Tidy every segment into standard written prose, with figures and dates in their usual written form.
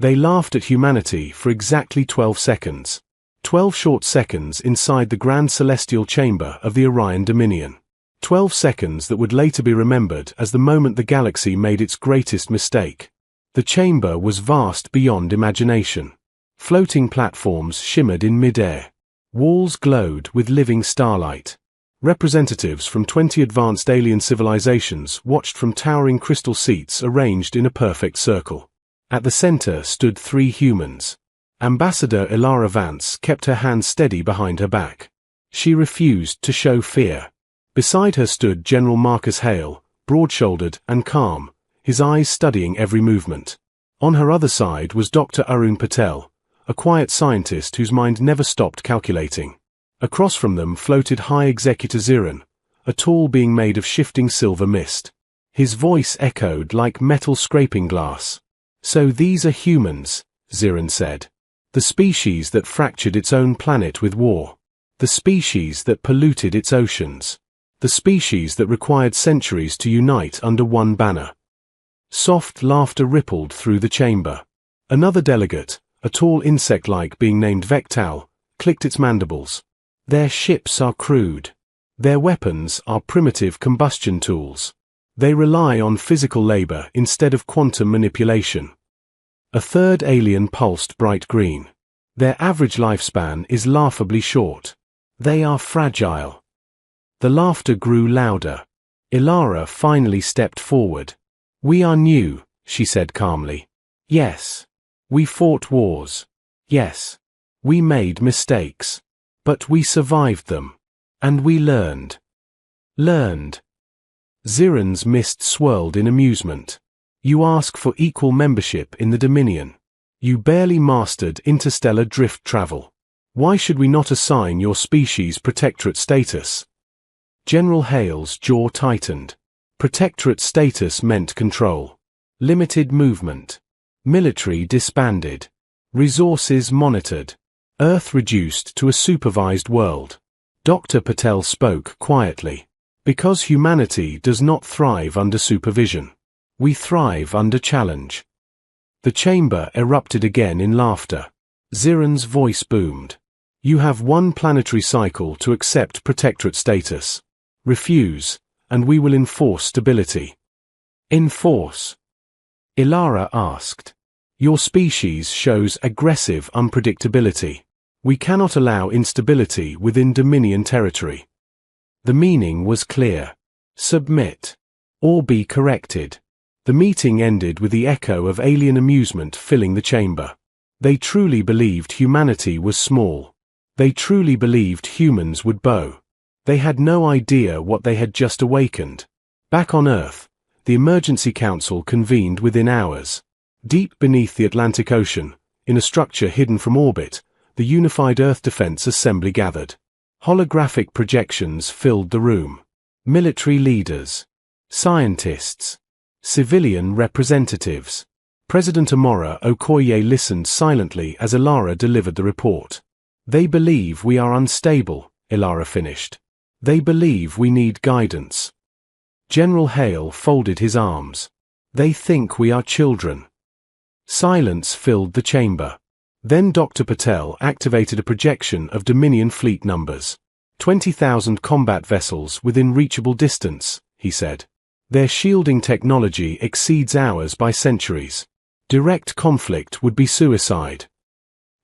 They laughed at humanity for exactly 12 seconds. 12 short seconds inside the grand celestial chamber of the Orion Dominion. 12 seconds that would later be remembered as the moment the galaxy made its greatest mistake. The chamber was vast beyond imagination. Floating platforms shimmered in mid-air. Walls glowed with living starlight. Representatives from 20 advanced alien civilizations watched from towering crystal seats arranged in a perfect circle. At the center stood 3 humans. Ambassador Ilara Vance kept her hands steady behind her back. She refused to show fear. Beside her stood General Marcus Hale, broad-shouldered and calm, his eyes studying every movement. On her other side was Dr. Arun Patel, a quiet scientist whose mind never stopped calculating. Across from them floated High Executor Ziran, a tall being made of shifting silver mist. His voice echoed like metal scraping glass. "So these are humans," Ziran said. "The species that fractured its own planet with war. The species that polluted its oceans. The species that required centuries to unite under one banner." Soft laughter rippled through the chamber. Another delegate, a tall insect-like being named Vectal, clicked its mandibles. "Their ships are crude. Their weapons are primitive combustion tools. They rely on physical labor instead of quantum manipulation." A third alien pulsed bright green. "Their average lifespan is laughably short. They are fragile." The laughter grew louder. Ilara finally stepped forward. "We are new," she said calmly. "Yes. We fought wars. Yes. We made mistakes. But we survived them. And we learned." Learned. Ziran's mist swirled in amusement. "You ask for equal membership in the Dominion. You barely mastered interstellar drift travel. Why should we not assign your species protectorate status?" General Hale's jaw tightened. Protectorate status meant control. Limited movement. Military disbanded. Resources monitored. Earth reduced to a supervised world. Dr. Patel spoke quietly. "Because humanity does not thrive under supervision. We thrive under challenge." The chamber erupted again in laughter. Ziran's voice boomed. "You have one planetary cycle to accept protectorate status. Refuse, and we will enforce stability." "Enforce?" Ilara asked. "Your species shows aggressive unpredictability. We cannot allow instability within Dominion territory." The meaning was clear. Submit. Or be corrected. The meeting ended with the echo of alien amusement filling the chamber. They truly believed humanity was small. They truly believed humans would bow. They had no idea what they had just awakened. Back on Earth, the Emergency Council convened within hours. Deep beneath the Atlantic Ocean, in a structure hidden from orbit, the Unified Earth Defense Assembly gathered. Holographic projections filled the room. Military leaders. Scientists. Civilian representatives. President Amora Okoye listened silently as Ilara delivered the report. "They believe we are unstable," Ilara finished. "They believe we need guidance." General Hale folded his arms. "They think we are children." Silence filled the chamber. Then Dr. Patel activated a projection of Dominion fleet numbers. 20,000 combat vessels within reachable distance, he said. "Their shielding technology exceeds ours by centuries. Direct conflict would be suicide."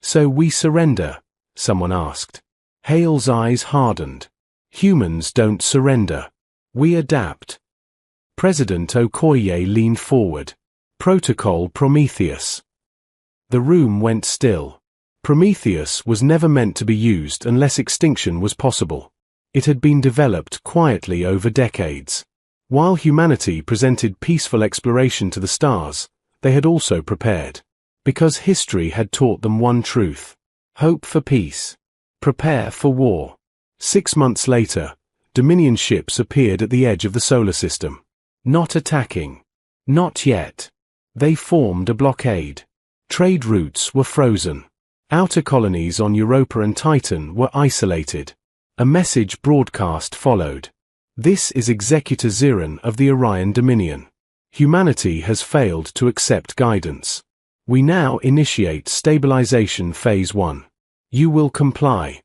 "So we surrender?" someone asked. Hale's eyes hardened. "Humans don't surrender. We adapt." President Okoye leaned forward. "Protocol Prometheus." The room went still. Prometheus was never meant to be used unless extinction was possible. It had been developed quietly over decades. While humanity presented peaceful exploration to the stars, they had also prepared. Because history had taught them one truth. Hope for peace. Prepare for war. 6 months later, Dominion ships appeared at the edge of the solar system. Not attacking. Not yet. They formed a blockade. Trade routes were frozen. Outer colonies on Europa and Titan were isolated. A message broadcast followed. "This is Executor Ziran of the Orion Dominion. Humanity has failed to accept guidance. We now initiate stabilization phase 1. You will comply.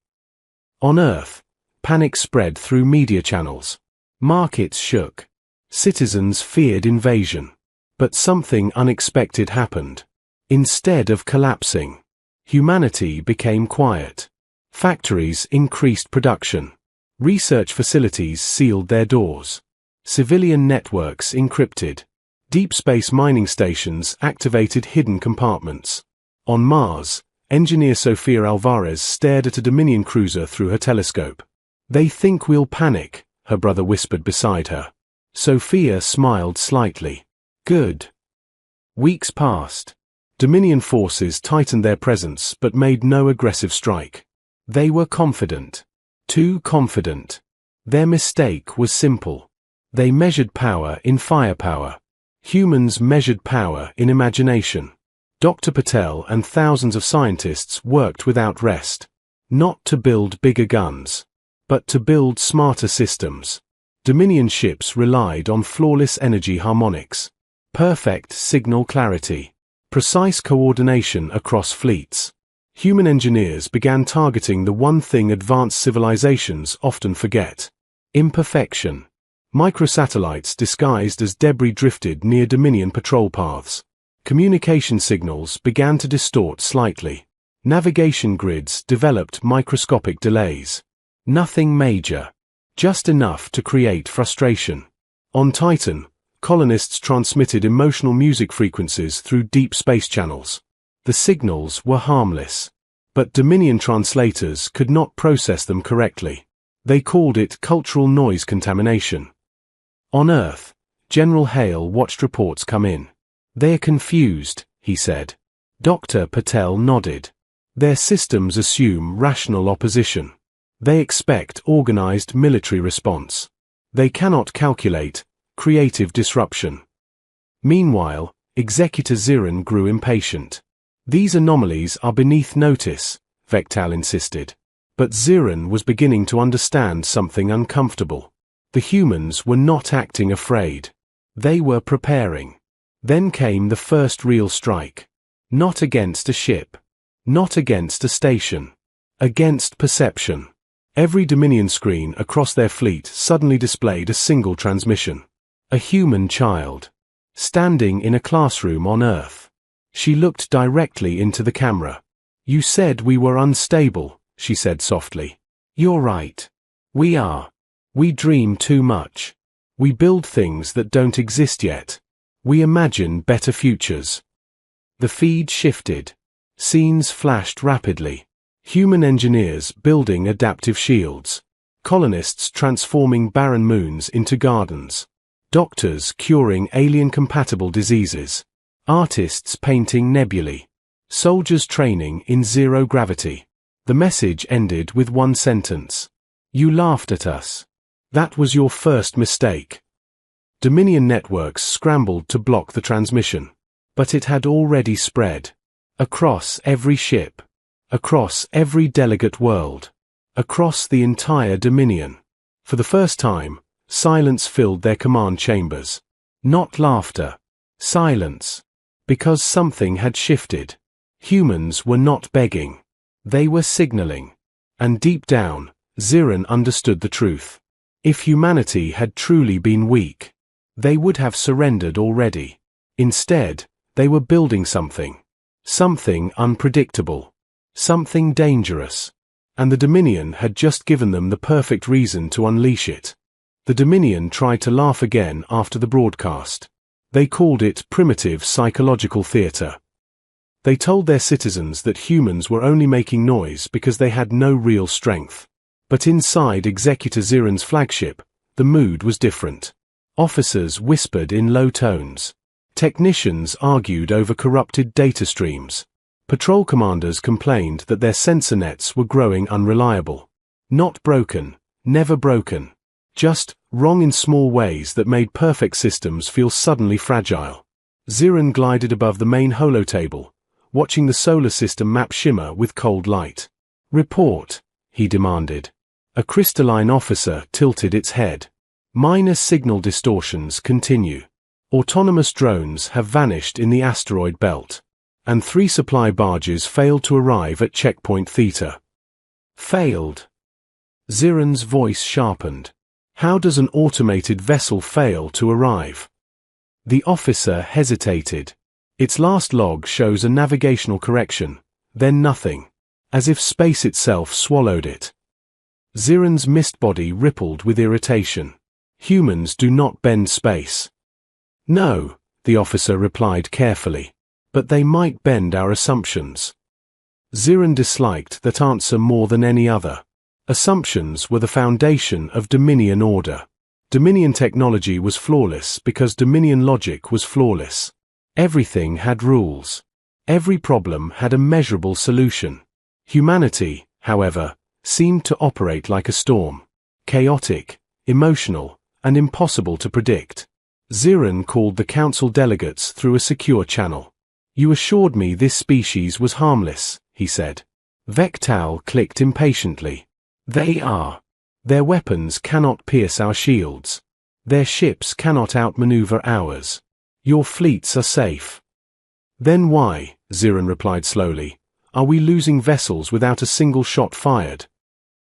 On Earth, panic spread through media channels. Markets shook. Citizens feared invasion. But something unexpected happened. Instead of collapsing, humanity became quiet. Factories increased production. Research facilities sealed their doors. Civilian networks encrypted. Deep space mining stations activated hidden compartments. On Mars, engineer Sofia Alvarez stared at a Dominion cruiser through her telescope. "They think we'll panic," her brother whispered beside her. Sofia smiled slightly. "Good." Weeks passed. Dominion forces tightened their presence but made no aggressive strike. They were confident. Too confident. Their mistake was simple. They measured power in firepower. Humans measured power in imagination. Dr. Patel and thousands of scientists worked without rest. Not to build bigger guns, but to build smarter systems. Dominion ships relied on flawless energy harmonics, perfect signal clarity, precise coordination across fleets. Human engineers began targeting the one thing advanced civilizations often forget: imperfection. Microsatellites disguised as debris drifted near Dominion patrol paths. Communication signals began to distort slightly. Navigation grids developed microscopic delays. Nothing major. Just enough to create frustration. On Titan, colonists transmitted emotional music frequencies through deep space channels. The signals were harmless, but Dominion translators could not process them correctly. They called it cultural noise contamination. On Earth, General Hale watched reports come in. "They're confused," he said. Dr. Patel nodded. "Their systems assume rational opposition. They expect organized military response. They cannot calculate creative disruption." Meanwhile, Executor Zirin grew impatient. "These anomalies are beneath notice," Vectal insisted. But Zirin was beginning to understand something uncomfortable. The humans were not acting afraid. They were preparing. Then came the first real strike. Not against a ship. Not against a station. Against perception. Every Dominion screen across their fleet suddenly displayed a single transmission. A human child. Standing in a classroom on Earth. She looked directly into the camera. "You said we were unstable," she said softly. "You're right. We are. We dream too much. We build things that don't exist yet. We imagine better futures." The feed shifted. Scenes flashed rapidly. Human engineers building adaptive shields. Colonists transforming barren moons into gardens. Doctors curing alien-compatible diseases. Artists painting nebulae. Soldiers training in zero gravity. The message ended with one sentence. "You laughed at us. That was your first mistake." Dominion networks scrambled to block the transmission. But it had already spread. Across every ship. Across every delegate world. Across the entire Dominion. For the first time, silence filled their command chambers. Not laughter. Silence. Because something had shifted. Humans were not begging. They were signaling. And deep down, Zirin understood the truth. If humanity had truly been weak, they would have surrendered already. Instead, they were building something. Something unpredictable. Something dangerous. And the Dominion had just given them the perfect reason to unleash it. The Dominion tried to laugh again after the broadcast. They called it primitive psychological theater. They told their citizens that humans were only making noise because they had no real strength. But inside Executor Zirin's flagship, the mood was different. Officers whispered in low tones. Technicians argued over corrupted data streams. Patrol commanders complained that their sensor nets were growing unreliable. Not broken, never broken. Just wrong in small ways that made perfect systems feel suddenly fragile. Zirin glided above the main holotable, watching the solar system map shimmer with cold light. "Report," he demanded. A crystalline officer tilted its head. "Minor signal distortions continue. Autonomous drones have vanished in the asteroid belt. and 3 supply barges failed to arrive at checkpoint Theta. Failed. Ziren's voice sharpened. How does an automated vessel fail to arrive? The officer hesitated. Its last log shows a navigational correction, then nothing, as if space itself swallowed it. Ziren's mist body rippled with irritation. Humans do not bend space. No, the officer replied carefully, but they might bend our assumptions. Ziren disliked that answer more than any other. Assumptions were the foundation of Dominion order. Dominion technology was flawless because Dominion logic was flawless. Everything had rules. Every problem had a measurable solution. Humanity, however, seemed to operate like a storm. Chaotic, emotional, and impossible to predict. Ziren called the council delegates through a secure channel. You assured me this species was harmless, he said. Vectal clicked impatiently. They are. Their weapons cannot pierce our shields. Their ships cannot outmaneuver ours. Your fleets are safe. Then why, Ziren replied slowly, are we losing vessels without a single shot fired?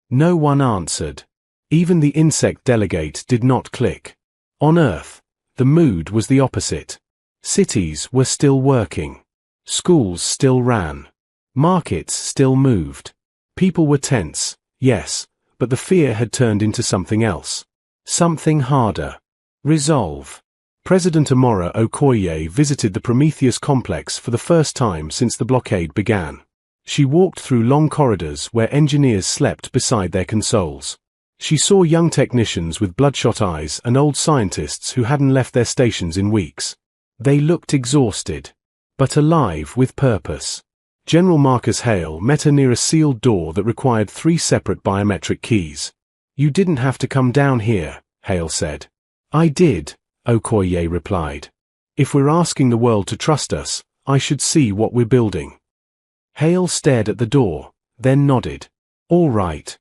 No one answered. Even the insect delegate did not click. On Earth, the mood was the opposite. Cities were still working. Schools still ran. Markets still moved. People were tense, yes, but the fear had turned into something else. Something harder. Resolve. President Amora Okoye visited the Prometheus complex for the first time since the blockade began. She walked through long corridors where engineers slept beside their consoles. She saw young technicians with bloodshot eyes and old scientists who hadn't left their stations in weeks. They looked exhausted, but alive with purpose. General Marcus Hale met her near a sealed door that required 3 separate biometric keys. You didn't have to come down here, Hale said. I did, Okoye replied. If we're asking the world to trust us, I should see what we're building. Hale stared at the door, then nodded. All right.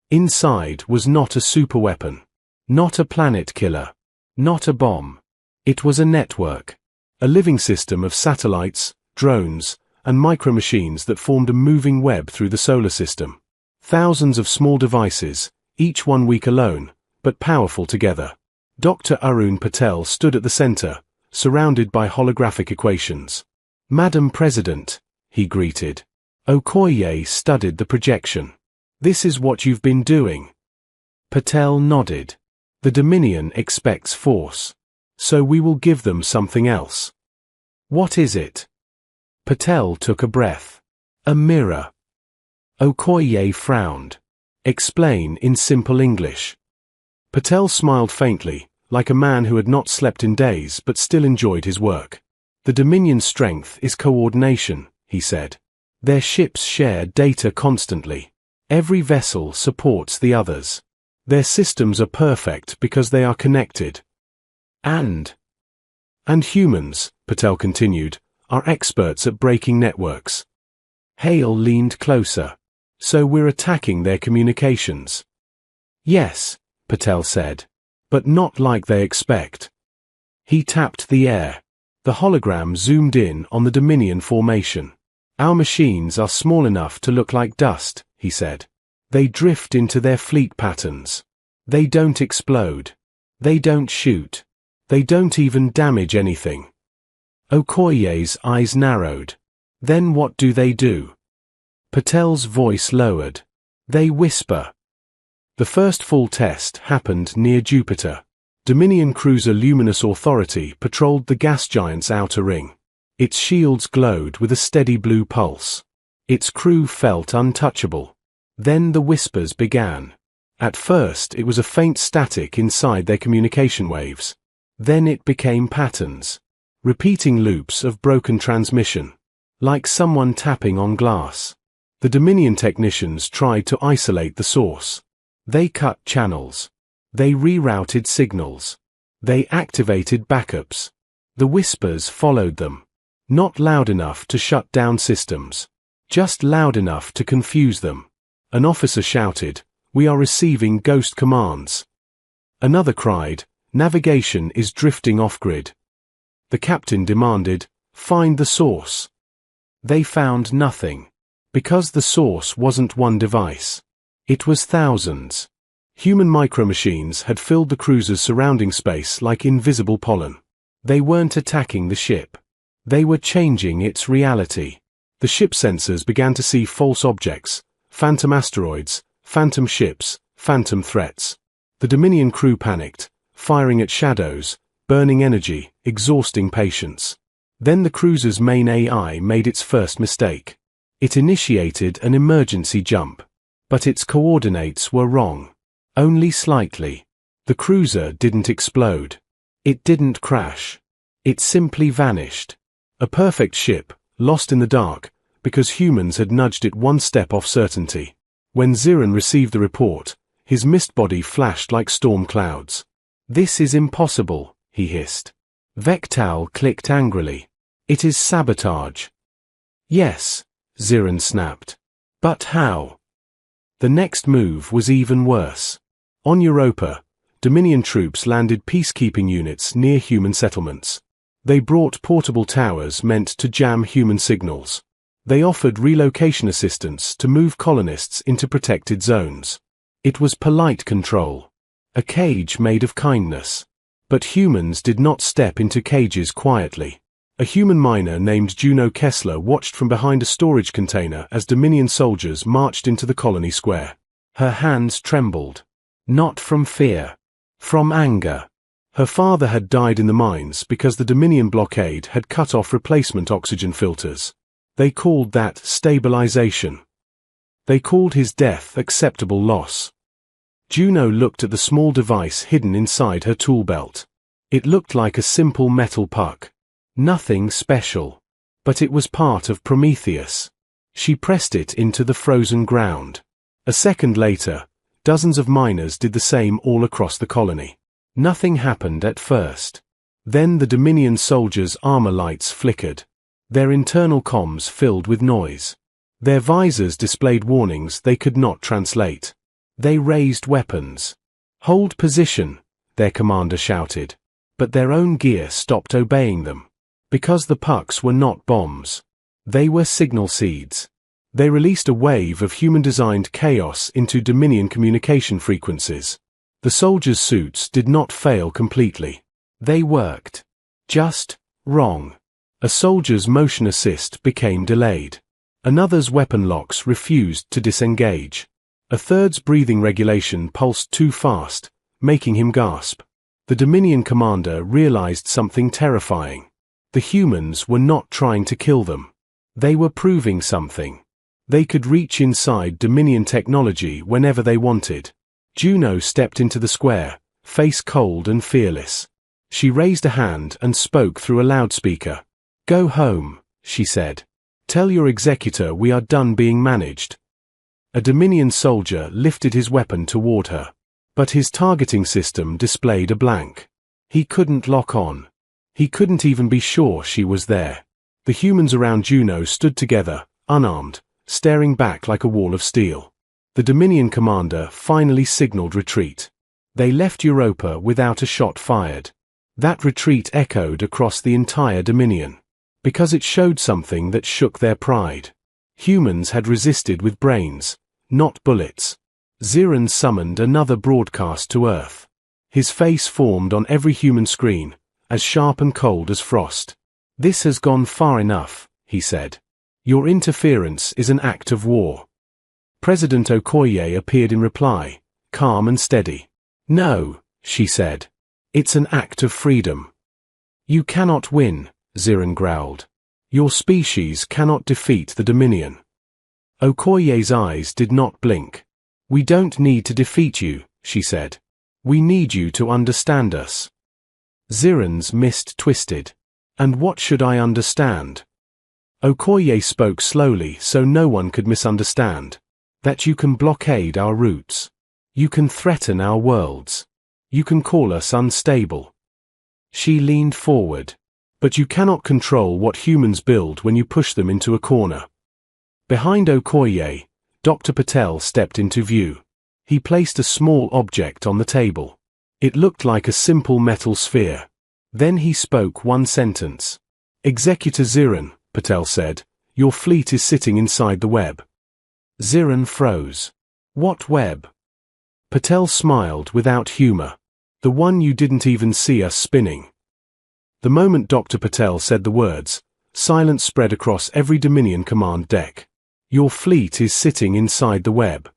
Inside was not a superweapon. Not a planet killer. Not a bomb. It was a network. A living system of satellites, drones, and micromachines that formed a moving web through the solar system. Thousands of small devices, each one weak alone, but powerful together. Dr. Arun Patel stood at the center, surrounded by holographic equations. Madam President, he greeted. Okoye studied the projection. This is what you've been doing. Patel nodded. The Dominion expects force. So we will give them something else. What is it? Patel took a breath. A mirror. Okoye frowned. Explain in simple English. Patel smiled faintly, like a man who had not slept in days but still enjoyed his work. The Dominion's strength is coordination, he said. Their ships share data constantly. Every vessel supports the others. Their systems are perfect because they are connected. And humans, Patel continued, are experts at breaking networks. Hale leaned closer. So we're attacking their communications. Yes, Patel said, but not like they expect. He tapped the air. The hologram zoomed in on the Dominion formation. Our machines are small enough to look like dust, he said. They drift into their fleet patterns. They don't explode. They don't shoot. They don't even damage anything. Okoye's eyes narrowed. Then what do they do? Patel's voice lowered. They whisper. The first full test happened near Jupiter. Dominion cruiser Luminous Authority patrolled the gas giant's outer ring. Its shields glowed with a steady blue pulse. Its crew felt untouchable. Then the whispers began. At first it was a faint static inside their communication waves. Then it became patterns. Repeating loops of broken transmission. Like someone tapping on glass. The Dominion technicians tried to isolate the source. They cut channels. They rerouted signals. They activated backups. The whispers followed them. Not loud enough to shut down systems. Just loud enough to confuse them. An officer shouted, "We are receiving ghost commands." Another cried, "Navigation is drifting off-grid." The captain demanded, "Find the source." They found nothing. Because the source wasn't one device. It was thousands. Human micromachines had filled the cruiser's surrounding space like invisible pollen. They weren't attacking the ship. They were changing its reality. The ship sensors began to see false objects, phantom asteroids, phantom ships, phantom threats. The Dominion crew panicked, firing at shadows, burning energy, exhausting patience. Then the cruiser's main AI made its first mistake. It initiated an emergency jump. But its coordinates were wrong. Only slightly. The cruiser didn't explode. It didn't crash. It simply vanished. A perfect ship, lost in the dark, because humans had nudged it one step off certainty. When Zirin received the report, his mist body flashed like storm clouds. "This is impossible," he hissed. Vectal clicked angrily. "It is sabotage." "Yes," Zirin snapped. "But how?" The next move was even worse. On Europa, Dominion troops landed peacekeeping units near human settlements. They brought portable towers meant to jam human signals. They offered relocation assistance to move colonists into protected zones. It was polite control. A cage made of kindness. But humans did not step into cages quietly. A human miner named Juno Kessler watched from behind a storage container as Dominion soldiers marched into the colony square. Her hands trembled. Not from fear. From anger. Her father had died in the mines because the Dominion blockade had cut off replacement oxygen filters. They called that stabilization. They called his death acceptable loss. Juno looked at the small device hidden inside her tool belt. It looked like a simple metal puck. Nothing special. But it was part of Prometheus. She pressed it into the frozen ground. A second later, dozens of miners did the same all across the colony. Nothing happened at first. Then the Dominion soldiers' armor lights flickered. Their internal comms filled with noise. Their visors displayed warnings they could not translate. They raised weapons. "Hold position," their commander shouted. But their own gear stopped obeying them. Because the pucks were not bombs. They were signal seeds. They released a wave of human-designed chaos into Dominion communication frequencies. The soldiers' suits did not fail completely. They worked. Just wrong. A soldier's motion assist became delayed. Another's weapon locks refused to disengage. A third's breathing regulation pulsed too fast, making him gasp. The Dominion commander realized something terrifying. The humans were not trying to kill them. They were proving something. They could reach inside Dominion technology whenever they wanted. Juno stepped into the square, face cold and fearless. She raised a hand and spoke through a loudspeaker. "Go home," she said. "Tell your executor we are done being managed." A Dominion soldier lifted his weapon toward her. But his targeting system displayed a blank. He couldn't lock on. He couldn't even be sure she was there. The humans around Juno stood together, unarmed, staring back like a wall of steel. The Dominion commander finally signaled retreat. They left Europa without a shot fired. That retreat echoed across the entire Dominion. Because it showed something that shook their pride. Humans had resisted with brains, not bullets. Zirin summoned another broadcast to Earth. His face formed on every human screen, as sharp and cold as frost. "This has gone far enough," he said. "Your interference is an act of war." President Okoye appeared in reply, calm and steady. "No," she said. "It's an act of freedom." "You cannot win," Zirin growled. "Your species cannot defeat the Dominion." Okoye's eyes did not blink. "We don't need to defeat you," she said. "We need you to understand us." Zirin's mist twisted. "And what should I understand?" Okoye spoke slowly so no one could misunderstand. "That you can blockade our routes. You can threaten our worlds. You can call us unstable." She leaned forward. "But you cannot control what humans build when you push them into a corner." Behind Okoye, Dr. Patel stepped into view. He placed a small object on the table. It looked like a simple metal sphere. Then he spoke one sentence. "Executor Zirin," Patel said, Your fleet is sitting inside the web. Ziran froze. What web? Patel smiled without humor. The one you didn't even see us spinning. The moment Dr. Patel said the words, silence spread across every Dominion command deck. Your fleet is sitting inside the web.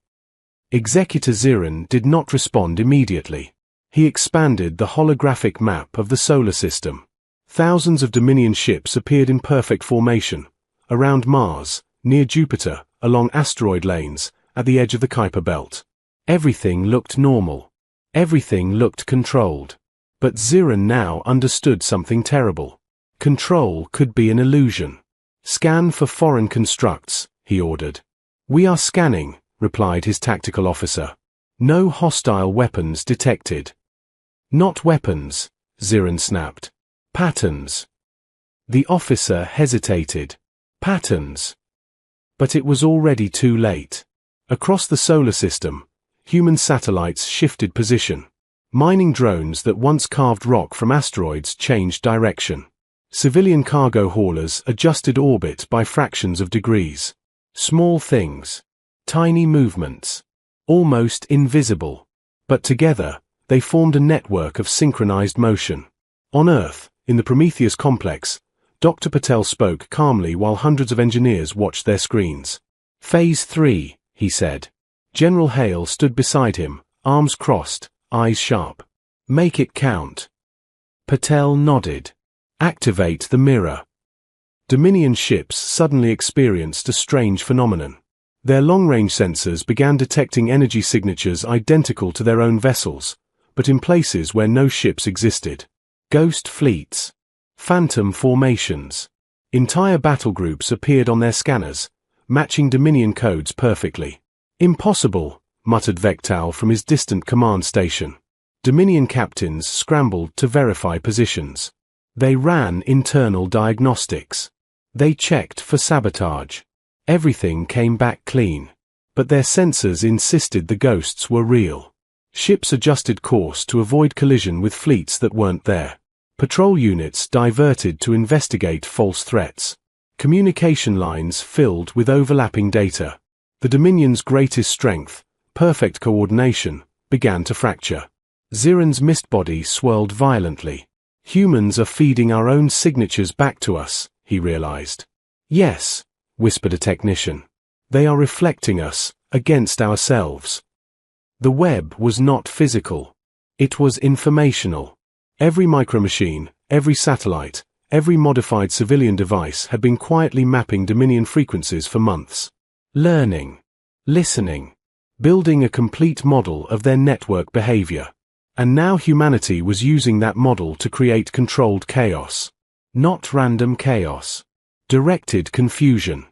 Executor Ziran did not respond immediately. He expanded the holographic map of the solar system. Thousands of Dominion ships appeared in perfect formation, around Mars, near Jupiter, along asteroid lanes, at the edge of the Kuiper Belt. Everything looked normal. Everything looked controlled. But Ziran now understood something terrible. Control could be an illusion. Scan for foreign constructs, he ordered. We are scanning, replied his tactical officer. No hostile weapons detected. Not weapons, Ziran snapped. Patterns. The officer hesitated. Patterns. But it was already too late. Across the solar system, human satellites shifted position. Mining drones that once carved rock from asteroids changed direction. Civilian cargo haulers adjusted orbit by fractions of degrees. Small things. Tiny movements. Almost invisible. But together, they formed a network of synchronized motion. On Earth, in the Prometheus complex, Dr. Patel spoke calmly while hundreds of engineers watched their screens. Phase 3, he said. General Hale stood beside him, arms crossed, eyes sharp. Make it count. Patel nodded. Activate the mirror. Dominion ships suddenly experienced a strange phenomenon. Their long-range sensors began detecting energy signatures identical to their own vessels, but in places where no ships existed. Ghost fleets. Phantom formations. Entire battle groups appeared on their scanners, matching Dominion codes perfectly. Impossible, muttered Vectal from his distant command station. Dominion captains scrambled to verify positions. They ran internal diagnostics. They checked for sabotage. Everything came back clean. But their sensors insisted the ghosts were real. Ships adjusted course to avoid collision with fleets that weren't there. Patrol units diverted to investigate false threats. Communication lines filled with overlapping data. The Dominion's greatest strength, perfect coordination, began to fracture. Ziran's mist body swirled violently. Humans are feeding our own signatures back to us, he realized. Yes, whispered a technician. They are reflecting us, against ourselves. The web was not physical. It was informational. Every micromachine, every satellite, every modified civilian device had been quietly mapping Dominion frequencies for months. Learning. Listening. Building a complete model of their network behavior. And now humanity was using that model to create controlled chaos. Not random chaos. Directed confusion.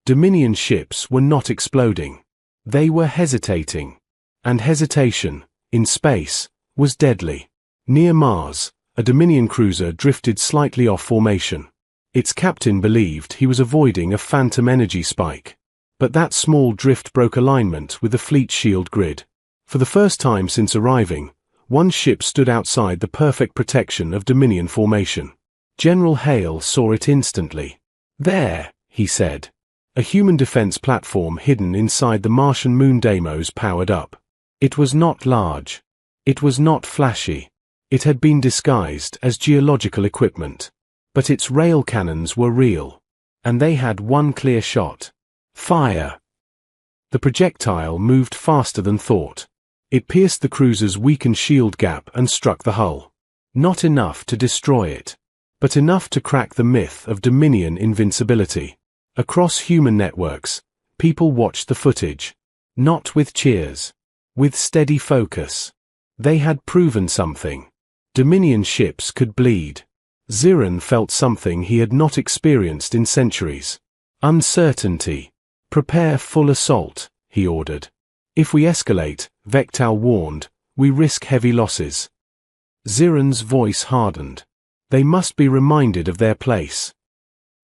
Dominion ships were not exploding. They were hesitating. And hesitation, in space, was deadly. Near Mars, a Dominion cruiser drifted slightly off formation. Its captain believed he was avoiding a phantom energy spike. But that small drift broke alignment with the fleet shield grid. For the first time since arriving, one ship stood outside the perfect protection of Dominion formation. General Hale saw it instantly. There, he said. A human defense platform hidden inside the Martian moon demos powered up. It was not large. It was not flashy. It had been disguised as geological equipment. But its rail cannons were real. And they had one clear shot. Fire. The projectile moved faster than thought. It pierced the cruiser's weakened shield gap and struck the hull. Not enough to destroy it, but enough to crack the myth of Dominion invincibility. Across human networks, people watched the footage. Not with cheers. With steady focus. They had proven something. Dominion ships could bleed. Ziran felt something he had not experienced in centuries. Uncertainty. Prepare full assault, he ordered. If we escalate, Vectal warned, we risk heavy losses. Ziran's voice hardened. They must be reminded of their place.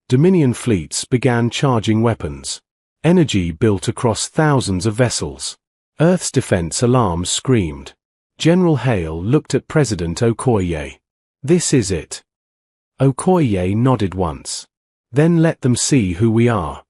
Dominion fleets began charging weapons. Energy built across thousands of vessels. Earth's defense alarms screamed. General Hale looked at President Okoye. This is it. Okoye nodded once. Then let them see who we are.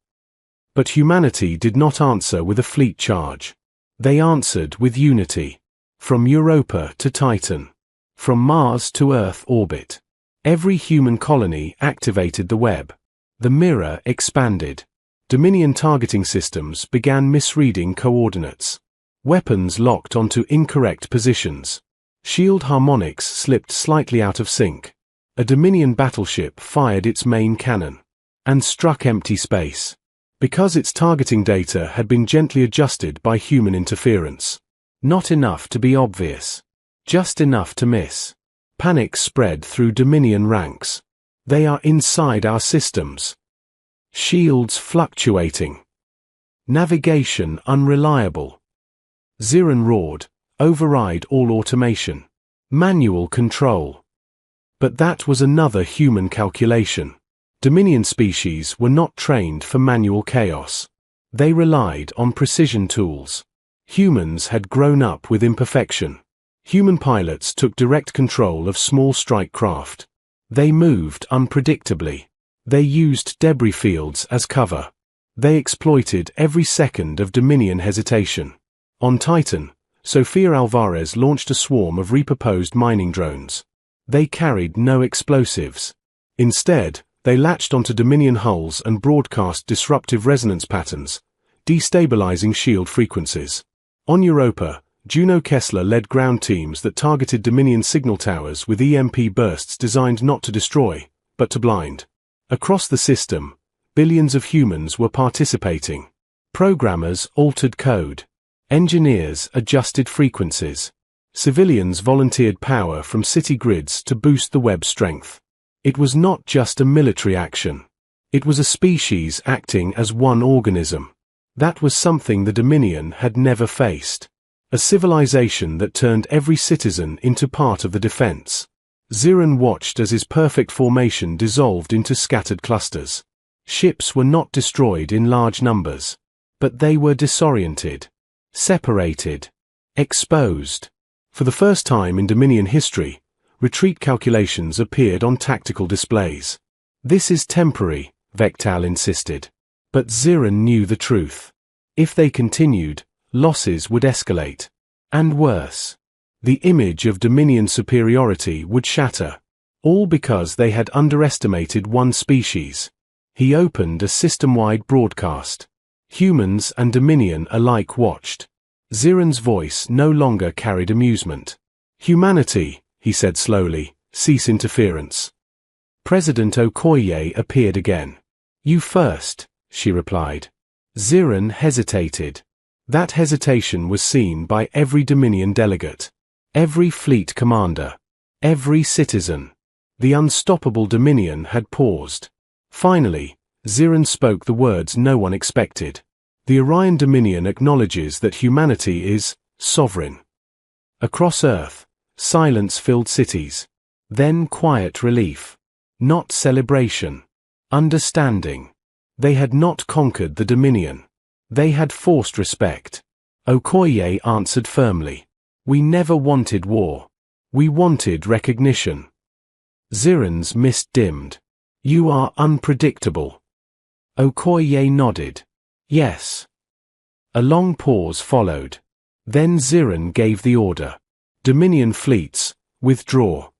But humanity did not answer with a fleet charge. They answered with unity. From Europa to Titan. From Mars to Earth orbit. Every human colony activated the web. The mirror expanded. Dominion targeting systems began misreading coordinates. Weapons locked onto incorrect positions. Shield harmonics slipped slightly out of sync. A Dominion battleship fired its main cannon and struck empty space. Because its targeting data had been gently adjusted by human interference. Not enough to be obvious. Just enough to miss. Panic spread through Dominion ranks. They are inside our systems. Shields fluctuating. Navigation unreliable. Ziran roared, override all automation. Manual control. But that was another human calculation. Dominion species were not trained for manual chaos. They relied on precision tools. Humans had grown up with imperfection. Human pilots took direct control of small strike craft. They moved unpredictably. They used debris fields as cover. They exploited every second of Dominion hesitation. On Titan, Sofia Alvarez launched a swarm of repurposed mining drones. They carried no explosives. Instead, they latched onto Dominion hulls and broadcast disruptive resonance patterns, destabilizing shield frequencies. On Europa, Juno Kessler led ground teams that targeted Dominion signal towers with EMP bursts designed not to destroy, but to blind. Across the system, billions of humans were participating. Programmers altered code. Engineers adjusted frequencies. Civilians volunteered power from city grids to boost the web's strength. It was not just a military action. It was a species acting as one organism. That was something the Dominion had never faced. A civilization that turned every citizen into part of the defense. Ziran watched as his perfect formation dissolved into scattered clusters. Ships were not destroyed in large numbers. But they were disoriented. Separated. Exposed. For the first time in Dominion history, retreat calculations appeared on tactical displays. This is temporary, Vectal insisted. But Ziran knew the truth. If they continued, losses would escalate. And worse. The image of Dominion superiority would shatter. All because they had underestimated one species. He opened a system-wide broadcast. Humans and Dominion alike watched. Ziran's voice no longer carried amusement. Humanity, he said slowly, cease interference. President Okoye appeared again. You first, she replied. Ziran hesitated. That hesitation was seen by every Dominion delegate. Every fleet commander. Every citizen. The unstoppable Dominion had paused. Finally, Ziran spoke the words no one expected. The Orion Dominion acknowledges that humanity is sovereign. Across Earth, silence filled cities. Then quiet relief. Not celebration. Understanding. They had not conquered the Dominion. They had forced respect. Okoye answered firmly. We never wanted war. We wanted recognition. Ziran's mist dimmed. You are unpredictable. Okoye nodded. Yes. A long pause followed. Then Ziran gave the order. Dominion fleets, withdraw.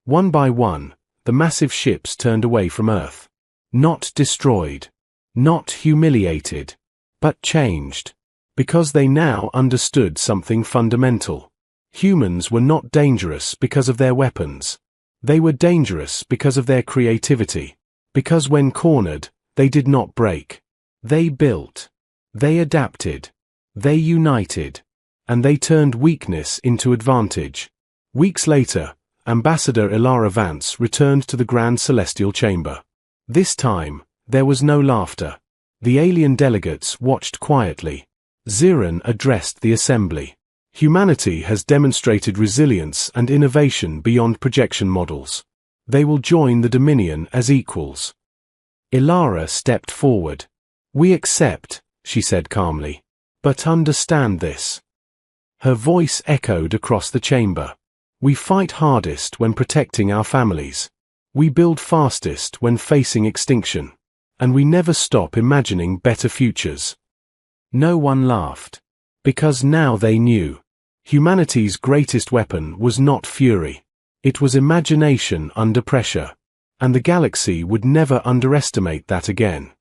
One by one, the massive ships turned away from Earth. Not destroyed. Not humiliated. But changed. Because they now understood something fundamental. Humans were not dangerous because of their weapons. They were dangerous because of their creativity. Because when cornered, they did not break. They built. They adapted. They united. And they turned weakness into advantage. Weeks later, Ambassador Ilara Vance returned to the Grand Celestial Chamber. This time, there was no laughter. The alien delegates watched quietly. Ziran addressed the assembly. Humanity has demonstrated resilience and innovation beyond projection models. They will join the Dominion as equals. Ilara stepped forward. We accept, she said calmly. But understand this. Her voice echoed across the chamber. We fight hardest when protecting our families. We build fastest when facing extinction. And we never stop imagining better futures. No one laughed. Because now they knew. Humanity's greatest weapon was not fury. It was imagination under pressure. And the galaxy would never underestimate that again.